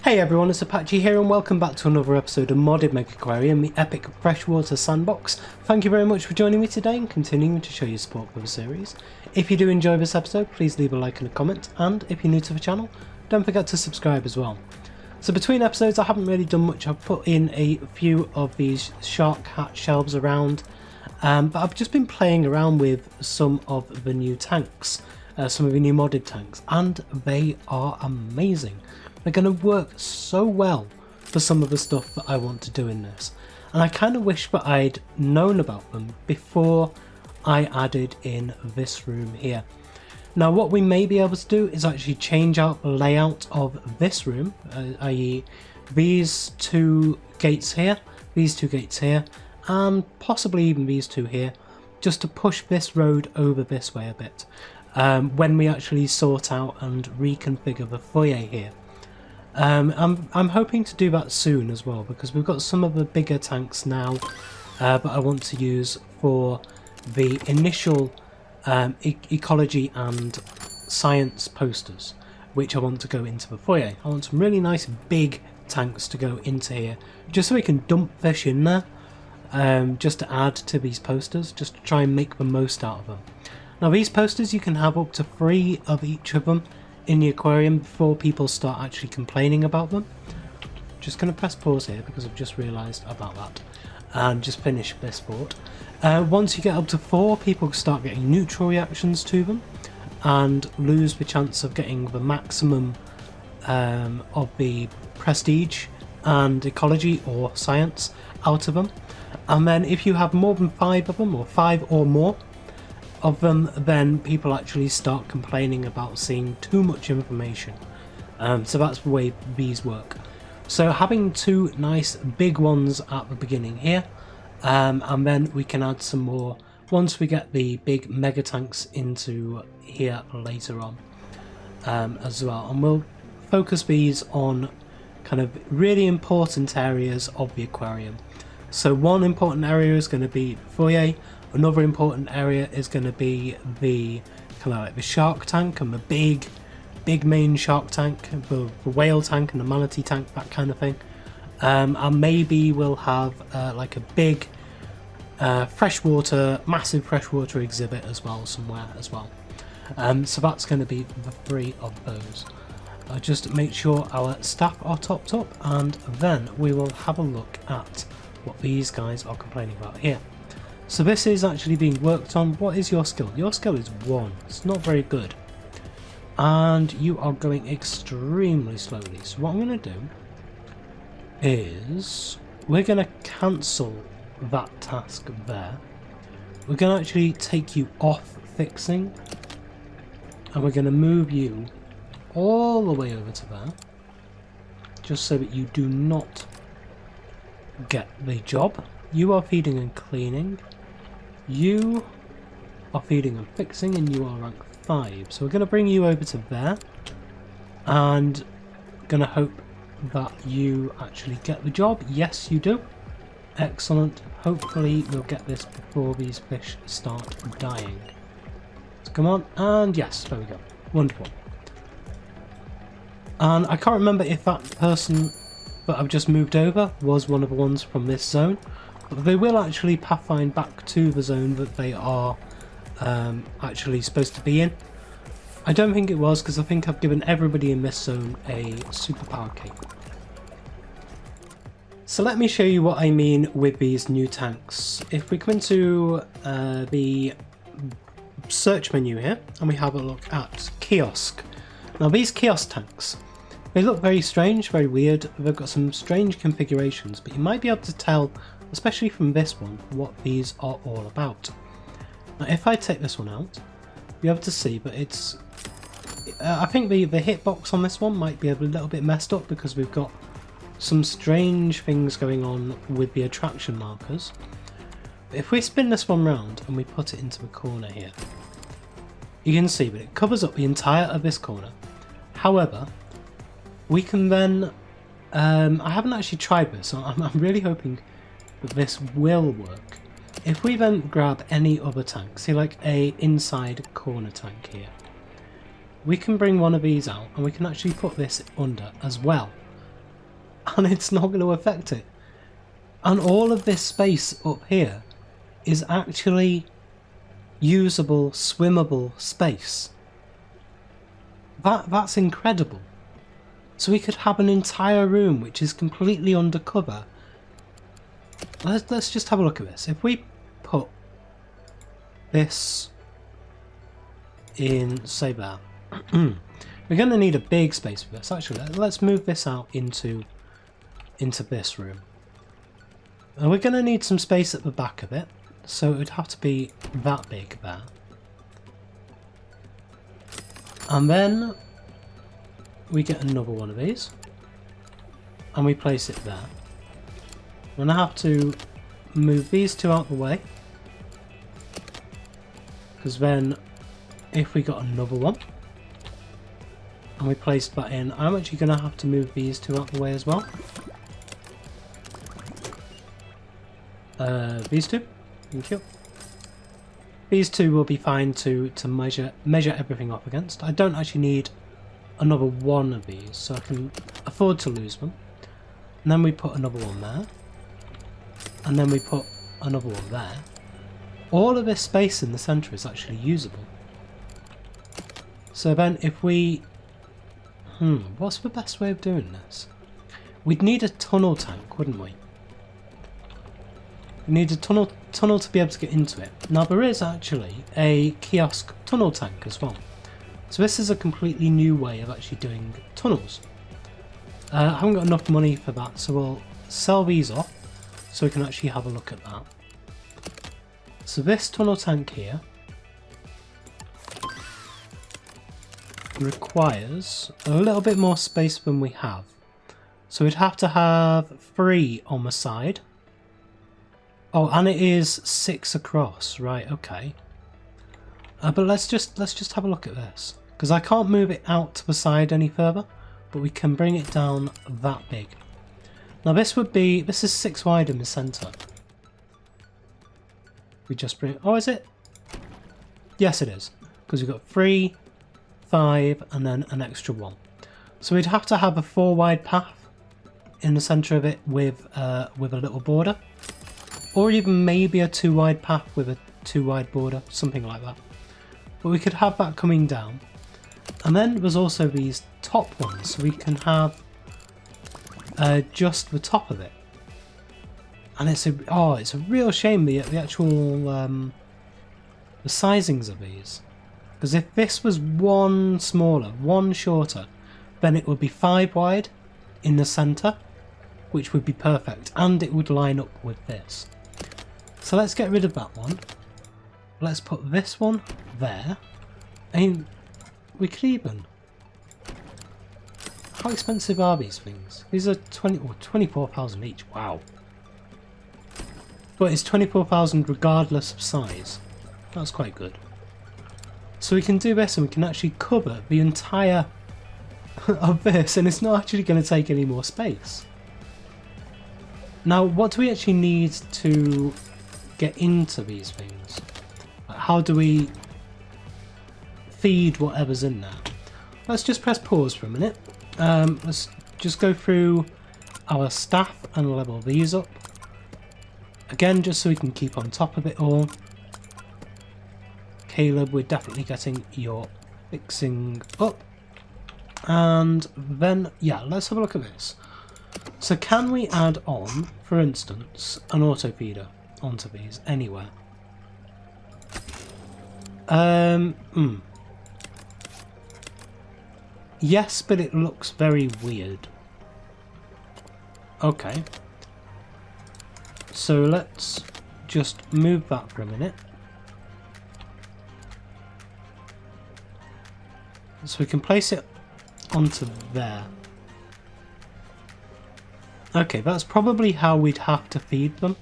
Hey everyone, it's Apache here and welcome back to another episode of Modded Megaquarium, the epic freshwater sandbox. Thank you very much for joining me today and continuing to show your support for the series. If you do enjoy this episode, please leave a like and a comment, and if you're new to the channel, don't forget to subscribe as well. So between episodes I haven't really done much. I've put in a few of these shark hatch shelves around, but I've just been playing around with some of the new tanks, some of the new modded tanks, and they are amazing. They're going to work so well for some of the stuff that I want to do in this, and I kind of wish that I'd known about them before I added in this room here. Now what we may be able to do is actually change out the layout of this room, i.e. these two gates here, and possibly even these two here, just to push this road over this way a bit, when we actually sort out and reconfigure the foyer here. I'm hoping to do that soon as well, because we've got some of the bigger tanks now that I want to use for the initial ecology and science posters, which I want to go into the foyer. I want some really nice big tanks to go into here, just so we can dump fish in there, just to add to these posters, just to try and make the most out of them. Now these posters, you can have up to 3 of each of them in the aquarium before people start actually complaining about them. Just going to press pause here because I've just realised about that and just finish this thought. Once you get up to 4, people start getting neutral reactions to them and lose the chance of getting the maximum of the prestige and ecology or science out of them. And then if you have more than 5 of them, or 5 or more of them, then people actually start complaining about seeing too much information. So that's the way these work. So having 2 nice big ones at the beginning here, and then we can add some more once we get the big mega tanks into here later on, as well. And we'll focus these on kind of really important areas of the aquarium. So one important area is going to be the foyer. Another important area is going to be the kind of like the shark tank and the big main shark tank, the whale tank and the manatee tank, that kind of thing. And maybe we'll have like a big massive freshwater exhibit as well somewhere as well. So that's going to be the 3 of those. I'll just make sure our staff are topped up, and then we will have a look at what these guys are complaining about here. So this is actually being worked on. What is your skill? Your skill is 1. It's not very good. And you are going extremely slowly. So what I'm going to do is we're going to cancel that task there. We're going to actually take you off fixing. And we're going to move you all the way over to there. Just so that you do not get the job. You are feeding and cleaning. You are feeding and fixing, and you are rank 5. So we're going to bring you over to there, and going to hope that you actually get the job. Yes, you do. Excellent. Hopefully we'll get this before these fish start dying. So come on, and yes, there we go. Wonderful. And I can't remember if that person that I've just moved over was one of the ones from this zone. They will actually pathfind back to the zone that they are actually supposed to be in. I don't think it was, because I think I've given everybody in this zone a superpower cape. So let me show you what I mean with these new tanks. If we come into the search menu here and we have a look at kiosk. Now these kiosk tanks, they look very strange, very weird. They've got some strange configurations, but you might be able to tell, especially from this one, what these are all about. Now if I take this one out, you'll be able to see, but it's... I think the hitbox on this one might be a little bit messed up because we've got some strange things going on with the attraction markers. But if we spin this one round and we put it into the corner here, you can see that it covers up the entire of this corner. However, we can then... I haven't actually tried this, so I'm really hoping that this will work. If we then grab any other tank, see like a inside corner tank here, we can bring one of these out and we can actually put this under as well. and it's not going to affect it. And all of this space up here is actually usable, swimmable space. That's incredible. So we could have an entire room which is completely undercover. Let's just have a look at this. If we put this in, say that, we're going to need a big space for this. Actually, let's move this out into this room. And we're going to need some space at the back of it, so it would have to be that big there. And then we get another one of these, and we place it there. I'm going to have to move these two out the way, because then if we got another one, and we placed that in, I'm actually going to have to move these two out the way as well. These two, thank you. These two will be fine to measure everything up against. I don't actually need another one of these, so I can afford to lose them. And then we put another one there, and then we put another one there. All of this space in the centre is actually usable. So then if we... what's the best way of doing this? We'd need a tunnel tank, wouldn't we? We need a tunnel to be able to get into it. Now there is actually a kiosk tunnel tank as well. So this is a completely new way of actually doing tunnels. I haven't got enough money for that, so we'll sell these off so we can actually have a look at that. So this tunnel tank here requires a little bit more space than we have. So we'd have to have 3 on the side. Oh, and it is 6 across, right? Okay. But let's just have a look at this, because I can't move it out to the side any further, but we can bring it down that big. Now this is 6 wide in the centre. We just bring. Oh, is it? Yes, it is, because we've got 3, 5, and then an extra 1. So we'd have to have a 4 wide path in the centre of it with a little border. Or even maybe a 2 wide path with a 2 wide border, something like that. But we could have that coming down. And then there's also these top ones, so we can have just the top of it. And it's a real shame the actual the sizings of these. Because if this was one smaller, one shorter, then it would be 5 wide in the centre, which would be perfect, and it would line up with this. So let's get rid of that one. Let's put this one there. I mean, we could even... How expensive are these things? These are 24,000 each. Wow. But it's 24,000 regardless of size. That's quite good. So we can do this and we can actually cover the entire of this, and it's not actually going to take any more space. Now, what do we actually need to get into these things? How do we feed whatever's in there? Let's just press pause for a minute. Let's just go through our staff and level these up. Again, just so we can keep on top of it all. Caleb, we're definitely getting your fixing up. And then, yeah, let's have a look at this. So can we add on, for instance, an auto feeder onto these anywhere? Yes, but it looks very weird. Okay. So let's just move that for a minute. So we can place it onto there. Okay, that's probably how we'd have to feed them.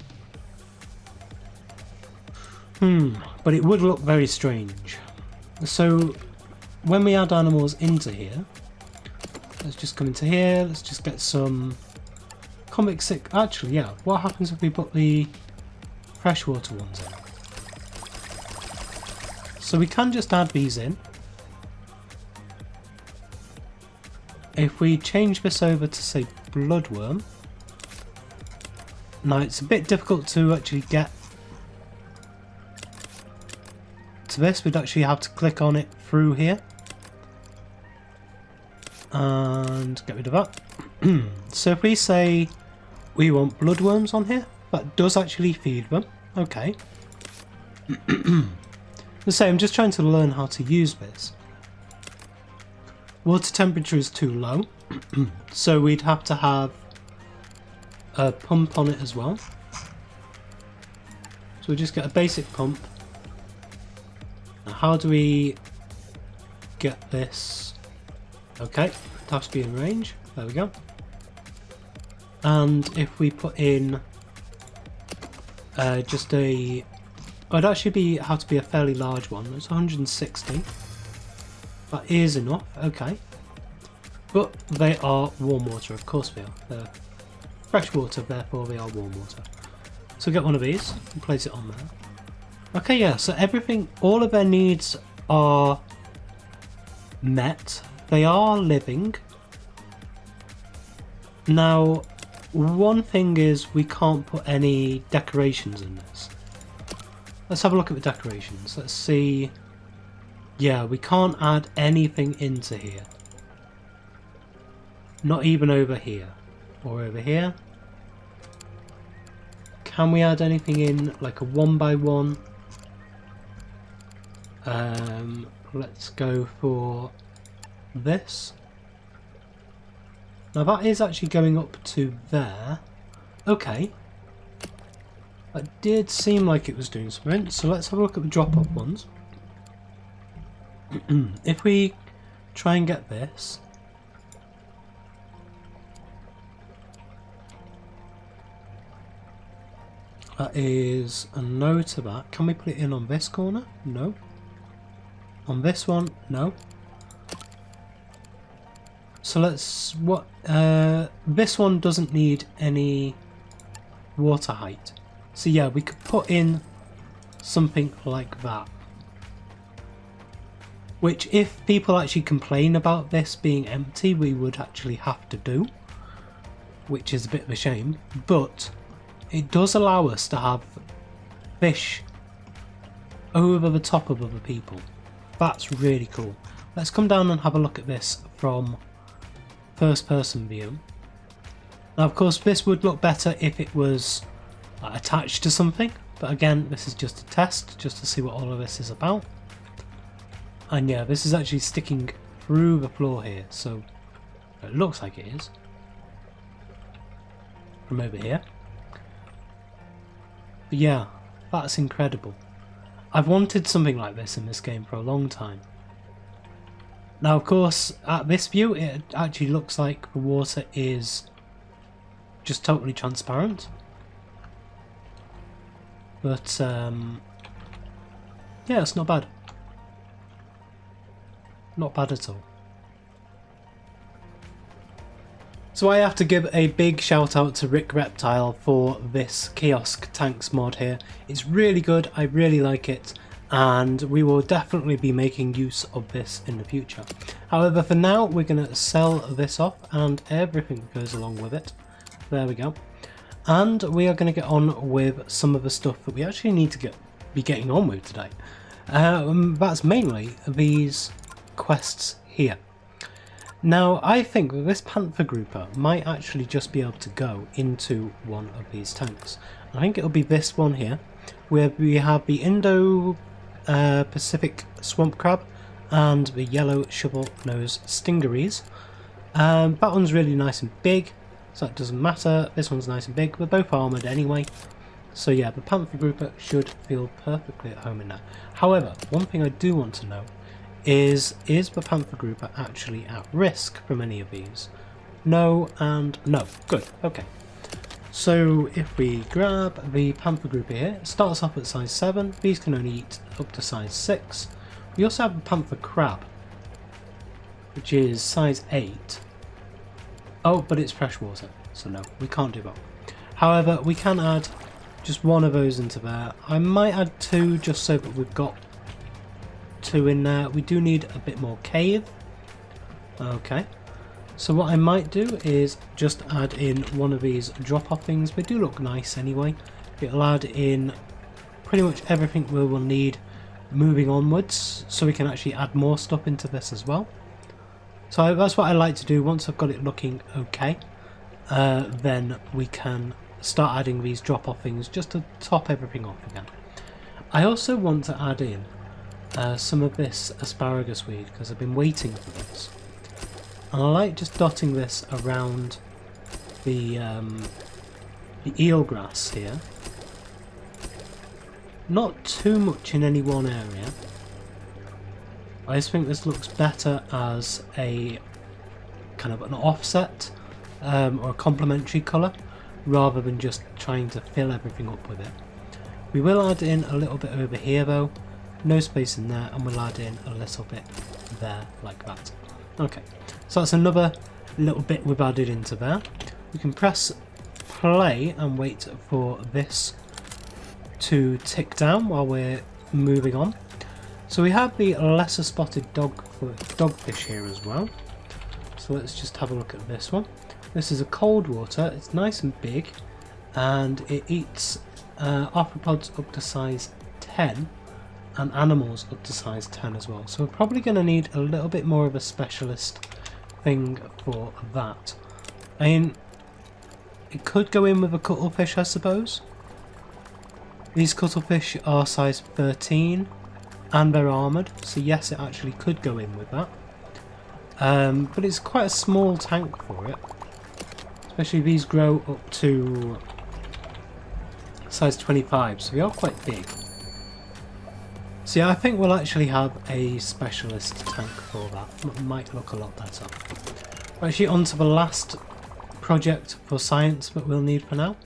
But it would look very strange. So when we add animals into here, let's just come into here, let's just get some comic sick. Actually, yeah, what happens if we put the freshwater ones in? So we can just add these in. If we change this over to, say, bloodworm. Now it's a bit difficult to actually get to this. We'd actually have to click on it through here and get rid of that. So if we say we want bloodworms on here, that does actually feed them. Okay. Let's say I'm just trying to learn how to use this. Water temperature is too low, so we'd have to have a pump on it as well. So we just get a basic pump. Now how do we get this? Okay, it has to be in range. There we go. And if we put in just a... it'd actually have to be a fairly large one. It's 160. That is enough, okay. But they are warm water, of course they are. They're fresh water, therefore they are warm water. So get one of these and place it on there. Okay, yeah, so everything, all of their needs are met. They are living. Now, one thing is we can't put any decorations in this. Let's have a look at the decorations. Let's see. Yeah, we can't add anything into here. Not even over here. Or over here. Can we add anything in, like a 1x1? Let's go for this. Now that is actually going up to there. Okay. That did seem like it was doing something, so let's have a look at the drop-off ones. If we try and get this, that is a no to that. Can we put it in on this corner? No. On this one? No. So let's... this one doesn't need any water height. So yeah, we could put in something like that. Which, if people actually complain about this being empty, we would actually have to do. Which is a bit of a shame. But it does allow us to have fish over the top of other people. That's really cool. Let's come down and have a look at this from first person view. Now of course this would look better if it was attached to something. But again, this is just a test, just to see what all of this is about. And yeah, this is actually sticking through the floor here, so it looks like it is. From over here. But yeah, that's incredible. I've wanted something like this in this game for a long time. Now of course, at this view, it actually looks like the water is just totally transparent. But yeah, it's not bad. Not bad at all. So I have to give a big shout out to Rick Reptile for this Kiosk Tanks mod here. It's really good, I really like it, and we will definitely be making use of this in the future. However, for now we're going to sell this off and everything that goes along with it. There we go. And we are going to get on with some of the stuff that we actually need to be getting on with today. That's mainly these quests here. Now I think that this Panther Grouper might actually just be able to go into one of these tanks. I think it'll be this one here, where we have the Indo-Pacific Swamp Crab and the yellow shovel-nose stingarees. That one's really nice and big, so that doesn't matter. This one's nice and big, we're both armoured anyway. So yeah, the Panther Grouper should feel perfectly at home in there. However, one thing I do want to know is the Panther Grouper actually at risk from any of these? No and no. Good, okay. So if we grab the Panther Grouper here, it starts off at size 7, these can only eat up to size 6. We also have the Panther Crab, which is size 8. Oh, but it's freshwater, so no, we can't do that. However, we can add just one of those into there. I might add 2 just so that we've got 2 in there. We do need a bit more cave. Okay. So what I might do is just add in one of these drop-off things. They do look nice anyway. It'll add in pretty much everything we will need moving onwards, so we can actually add more stuff into this as well. So that's what I like to do. Once I've got it looking okay, then we can start adding these drop-off things just to top everything off again. I also want to add in some of this asparagus weed because I've been waiting for this. And I like just dotting this around the eelgrass here. Not too much in any one area. I just think this looks better as a kind of an offset or a complementary colour rather than just trying to fill everything up with it. We will add in a little bit over here though, no space in there, and we'll add in a little bit there like that. Okay, so that's another little bit we've added into there. We can press play and wait for this to tick down while we're moving on. So we have the lesser spotted dogfish here as well. So let's just have a look at this one. This is a cold water, it's nice and big, and it eats arthropods up to size 10 and animals up to size 10 as well. So we're probably going to need a little bit more of a specialist thing for that. I mean, it could go in with a cuttlefish, I suppose. These cuttlefish are size 13 and they're armoured, so yes, it actually could go in with that. But it's quite a small tank for it. Especially these grow up to size 25, so they are quite big. So yeah, I think we'll actually have a specialist tank for that. It might look a lot better. We're actually on to the last project for science that we'll need for now,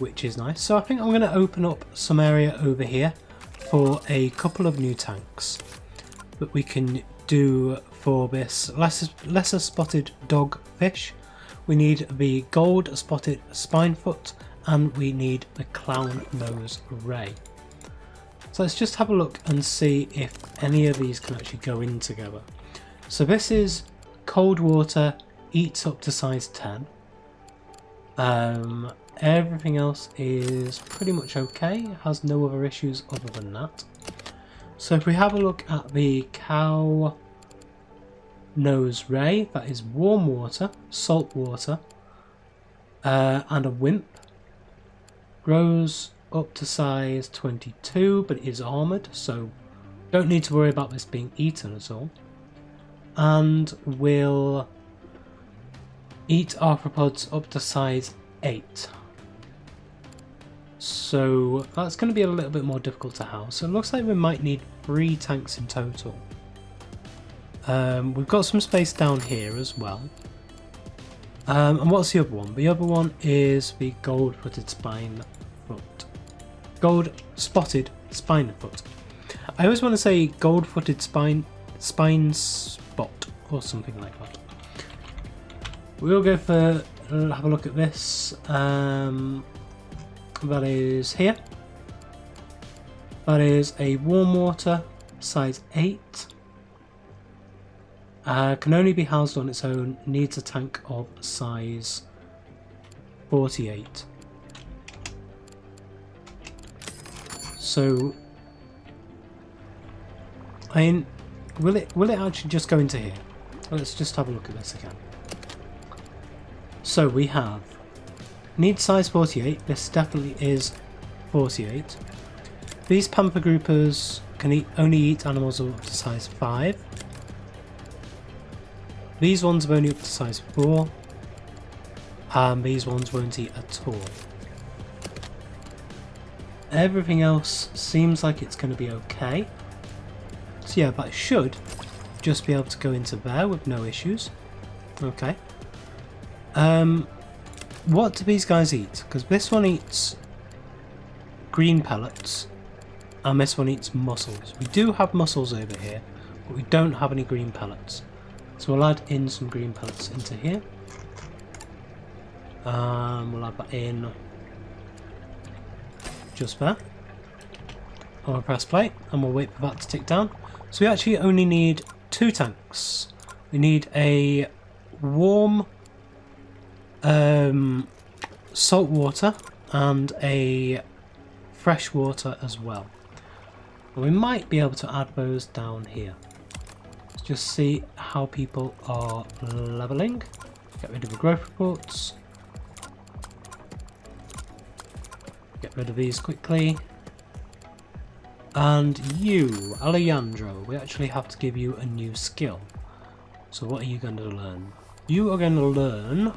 which is nice. So I think I'm going to open up some area over here for a couple of new tanks that we can do for this lesser spotted dogfish. We need the gold spotted spinefoot and we need the clown nose ray. So let's just have a look and see if any of these can actually go in together. So this is cold water, eats up to size 10. Everything else is pretty much okay, has no other issues other than that. So if we have a look at the cow nose ray, that is warm water, salt water, and a wimp. Grows up to size 22, but it is armoured, so don't need to worry about this being eaten at all. And will eat arthropods up to size 8. So that's going to be a little bit more difficult to house. So it looks like we might need 3 tanks in total. We've got some space down here as well. And what's the other one? The other one is the gold-spotted spinefoot. I always want to say gold-footed spine spot or something like that. We'll go for have a look at this. That is here. That is a warm water size 8. Can only be housed on its own. Needs a tank of size 48. So, I mean, will it actually just go into here? Let's just have a look at this again. So we have need size 48. This definitely is 48. These pamper groupers can only eat animals up to size 5. These ones are only up to size 4. And these ones won't eat at all. Everything else seems like it's going to be okay. So yeah, that should just be able to go into there with no issues. Okay. What do these guys eat? Because this one eats green pellets and this one eats mussels. We do have mussels over here, but we don't have any green pellets. So we'll add in some green pellets into here. We'll add that in just there. And we'll press play and we'll wait for that to tick down. So we actually only need 2 tanks. We need a warm salt water and a fresh water as well. And we might be able to add those down here. Let's just see how people are leveling. Get rid of the growth reports. Get rid of these quickly. And you, Alejandro, we actually have to give you a new skill. So what are you going to learn? You are going to learn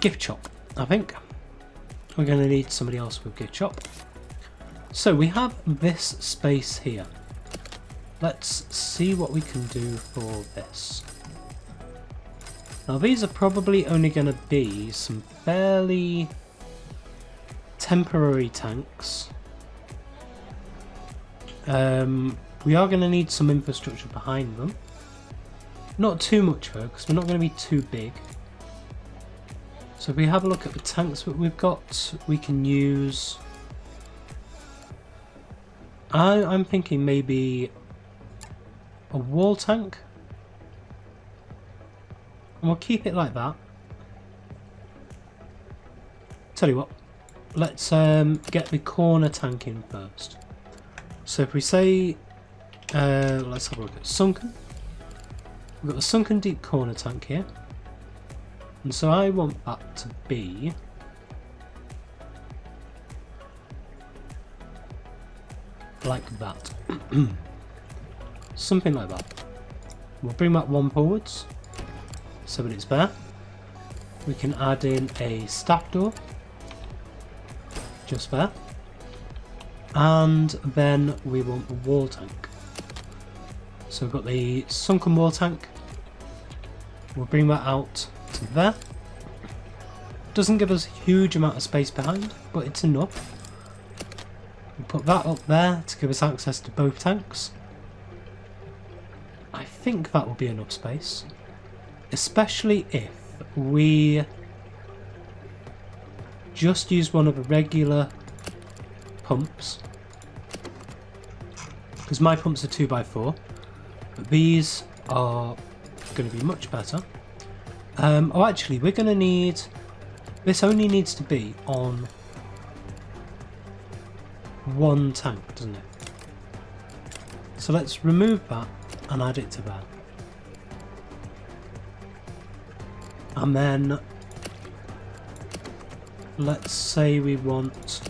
gift shop, I think. We're going to need somebody else with gift shop. So we have this space here. Let's see what we can do for this. Now these are probably only going to be some fairly temporary tanks. We are going to need some infrastructure behind them. Not too much though, because we're not going to be too big. So if we have a look at the tanks that we've got, we can use... I'm thinking maybe a wall tank. And we'll keep it like that. Tell you what, let's get the corner tank in first. So if we say, let's have a look at sunken. We've got the sunken deep corner tank here. And so I want that to be like that. Something like that. We'll bring that one forwards so that it's there. We can add in a staff door just there. And then we want the wall tank. So we've got the sunken wall tank. We'll bring that out to there. Doesn't give us a huge amount of space behind, but it's enough. We'll put that up there to give us access to both tanks. I think that will be enough space. Especially if we just use one of the regular pumps. Because my pumps are 2x4. But these are going to be much better. Oh, actually, we're going to need... This only needs to be on one tank, doesn't it? So let's remove that and add it to there. And then let's say we want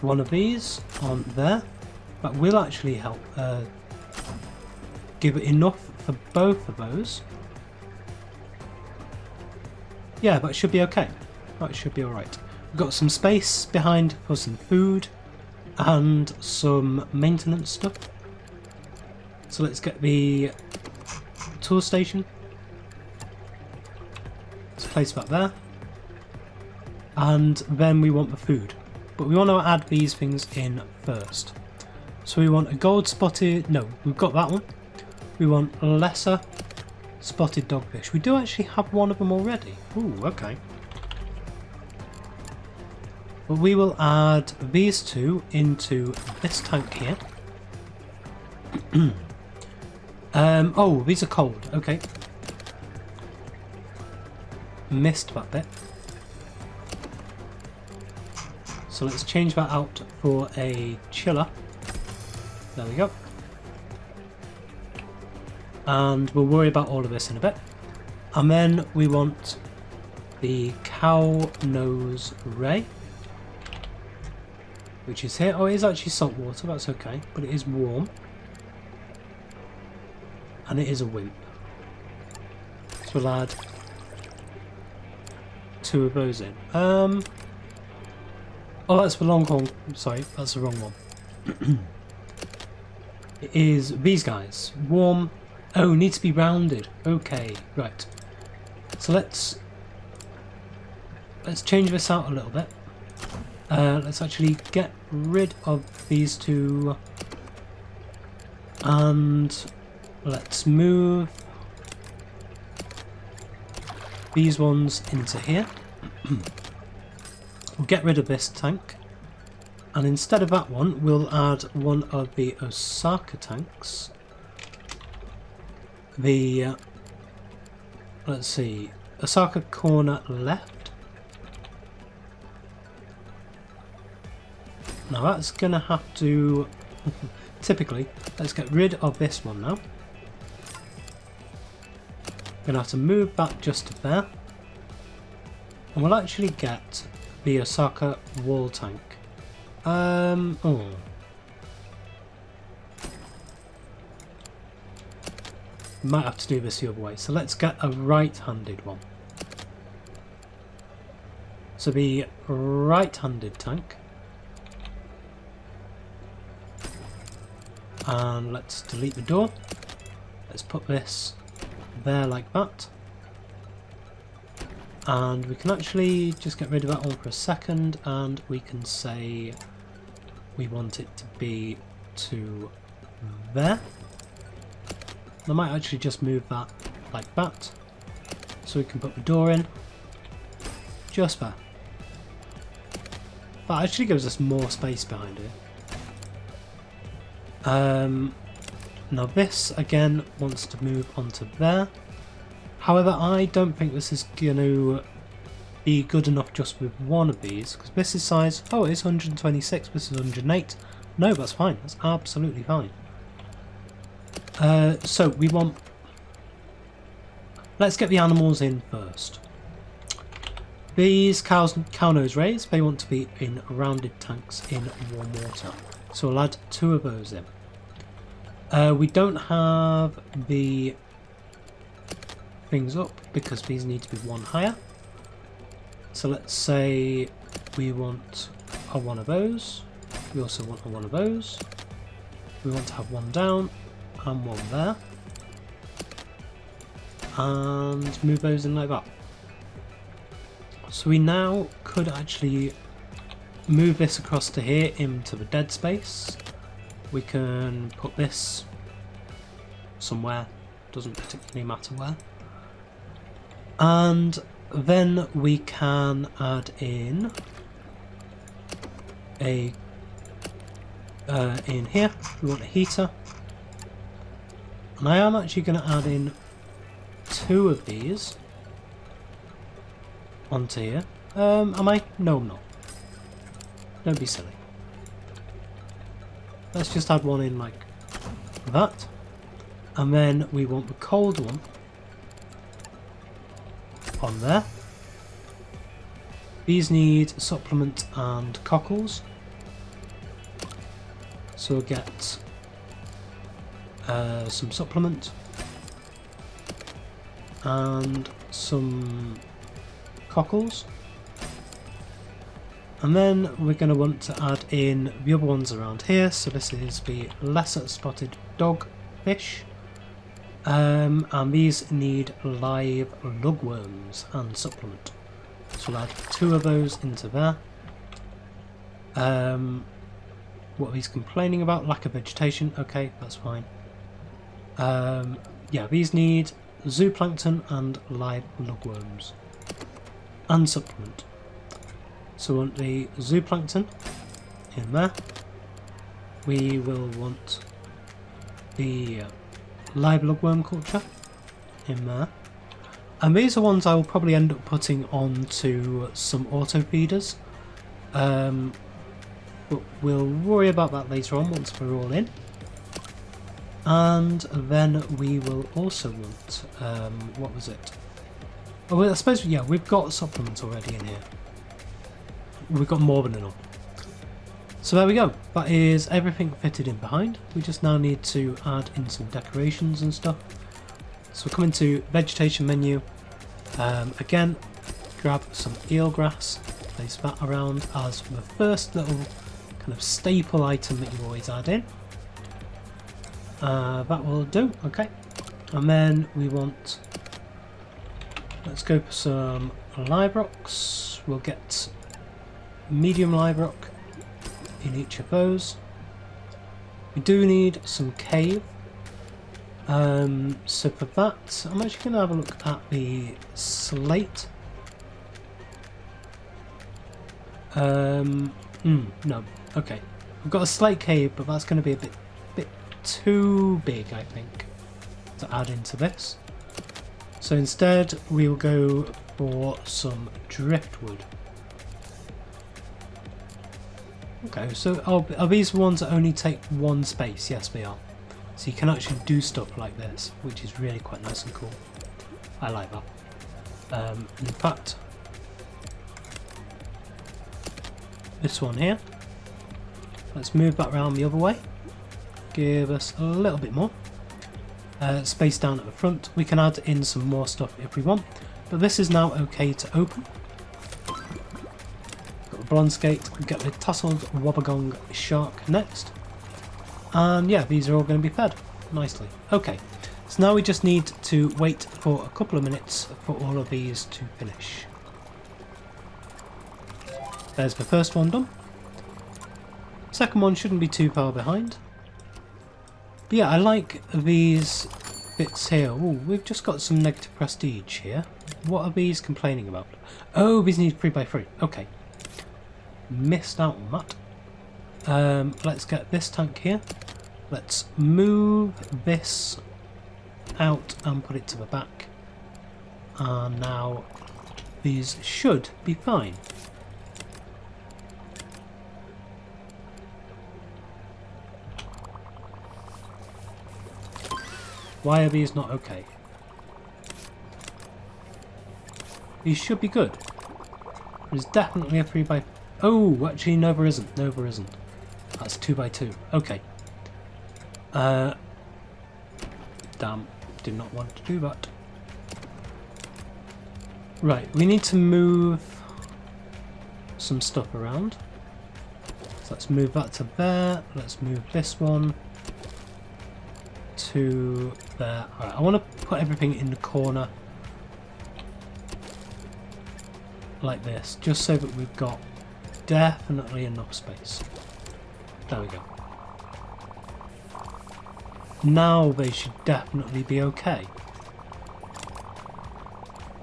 one of these on there. That will actually help give it enough for both of those. Yeah, that should be okay. That should be alright. We've got some space behind for some food and some maintenance stuff. So let's get the tool station. Let's place that there. And then we want the food. But we want to add these things in first. So we want a gold spotted... No, we've got that one. We want lesser spotted dogfish. We do actually have one of them already. Ooh, okay. But we will add these two into this tank here. Oh, these are cold. Okay. Missed that bit. So let's change that out for a chiller. There we go. And we'll worry about all of this in a bit. And then we want the cow nose ray, which is here. Oh, it is actually salt water, that's okay, but it is warm. And it is a wimp. So we'll add two of those in. Oh, that's the longhorn. Sorry, that's the wrong one. It is these guys. Warm. Oh, needs to be rounded. Okay, right. So let's change this out a little bit. Let's actually get rid of these two. And let's move these ones into here. We'll get rid of this tank. And instead of that one, we'll add one of the Osaka tanks. the, let's see, Osaka corner left. Now that's going to have to, typically, let's get rid of this one now. Going to have to move that just to there. And we'll actually get the Osaka wall tank. Oh. Might have to do this the other way. So let's get a right-handed one. So the right-handed tank. And let's delete the door. Let's put this there like that. And we can actually just get rid of that one for a second, and we can say we want it to be to there. I might actually just move that like that, so we can put the door in just there. That actually gives us more space behind it. Now this again wants to move onto there. However, I don't think this is going to be good enough just with one of these, because this is size, oh, it's 126, this is 108. No, that's fine, that's absolutely fine. So we want, let's get the animals in first. These cow nose rays, they want to be in rounded tanks in warm water. So we'll add 2 of those in. We don't have the things up because these need to be 1 higher. So let's say we want a 1 of those. We also want a 1 of those. We want to have 1 down and 1 there. And move those in like that. So we now could actually move this across to here into the dead space. We can put this somewhere, doesn't particularly matter where. And then we can add in a in here, we want a heater. And I am actually going to add in 2 of these onto here. Am I? No, I'm not. Don't be silly. Let's just add 1 in like that. And then we want the cold one on there. These need supplement and cockles. So we'll get some supplement and some cockles. And then we're going to want to add in the other ones around here. So this is the lesser spotted dogfish. And these need live lugworms and supplement. So we'll add 2 of those into there. What he's complaining about, lack of vegetation. Okay, that's fine. Yeah, these need zooplankton and live lugworms and supplement. So we want the zooplankton in there. We will want the live lugworm culture in there. And these are ones I will probably end up putting onto some auto feeders. But we'll worry about that later on once we're all in. And then we will also want, what was it? Oh, well, I suppose, yeah, we've got supplements already in here. We've got more than enough. So there we go. That is everything fitted in behind. We just now need to add in some decorations and stuff. So we'll come into vegetation menu. Again, grab some eelgrass, place that around as the first little kind of staple item that you always add in. That will do, okay. And then we want, let's go for some live rocks. We'll get medium live rock in each of those. We do need some cave. So for that, I'm actually going to have a look at the slate. No, okay. We've got a slate cave, but that's going to be a bit too big, I think. It's to add into this. So instead we will go for some driftwood. Okay, so are these ones that only take one space? Yes, they are. So you can actually do stuff like this, which is really quite nice and cool. I like that. In fact, this one here, let's move that around the other way. Give us a little bit more space down at the front. We can add in some more stuff if we want, but this is now okay to open. Got the bronze gate, we get the tasseled wobbegong shark next. And yeah, these are all going to be fed nicely. Okay, so now we just need to wait for a couple of minutes for all of these to finish. There's the first one done. Second one shouldn't be too far behind. But yeah, I like these bits here. Ooh, we've just got some negative prestige here. What are these complaining about? Oh, these need 3x3. Okay. Missed out on that. Let's get this tank here. Let's move this out and put it to the back. And now these should be fine. Why are these not okay? These should be good. There's definitely a 3x... Oh, actually no there isn't. No there isn't. That's 2x2. Okay. Damn. Did not want to do that. Right, we need to move some stuff around. So let's move that to there. Let's move this one to there. Alright, I want to put everything in the corner like this, just so that we've got definitely enough space. There we go. Now they should definitely be okay.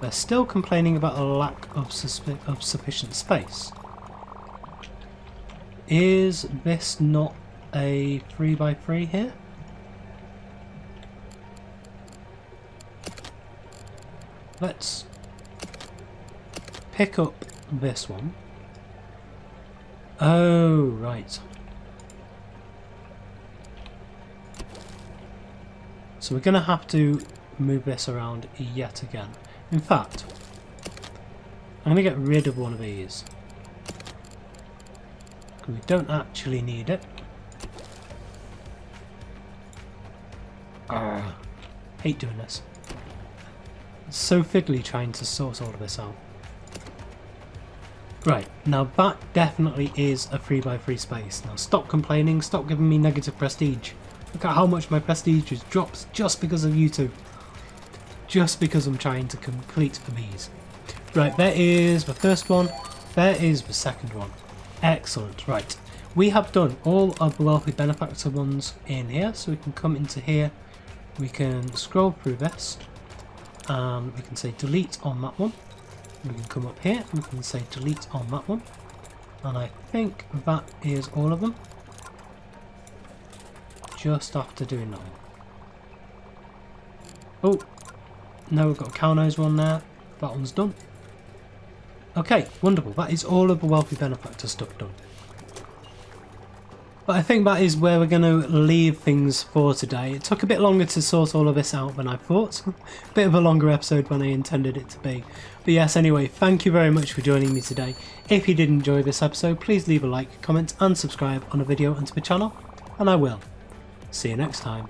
They're still complaining about a lack of sufficient space. Is this not a 3x3 here? Let's pick up this one. Oh, right. So we're going to have to move this around yet again. In fact, I'm going to get rid of one of these. We don't actually need it. Hate doing this. It's so fiddly trying to sort all of this out. Right, now that definitely is a 3x3 space. Now stop complaining, stop giving me negative prestige. Look at how much my prestige just drops just because of you two. Just because I'm trying to complete these. Right, there is the first one. There is the second one. Excellent. Right, we have done all of the wealthy benefactor ones in here. So we can come into here. We can scroll through this. And we can say delete on that one. We can come up here. We can say delete on that one. And I think that is all of them. Just after doing that one. Oh, no, we've got a cow nose one there. That one's done. Okay, wonderful. That is all of the wealthy benefactor stuff done. But I think that is where we're going to leave things for today. It took a bit longer to sort all of this out than I thought. Bit of a longer episode than I intended it to be. But yes, anyway, thank you very much for joining me today. If you did enjoy this episode, please leave a like, comment and subscribe on the video and to the channel. And I will. See you next time.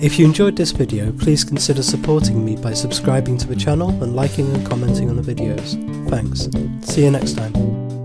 If you enjoyed this video, please consider supporting me by subscribing to the channel and liking and commenting on the videos. Thanks. See you next time.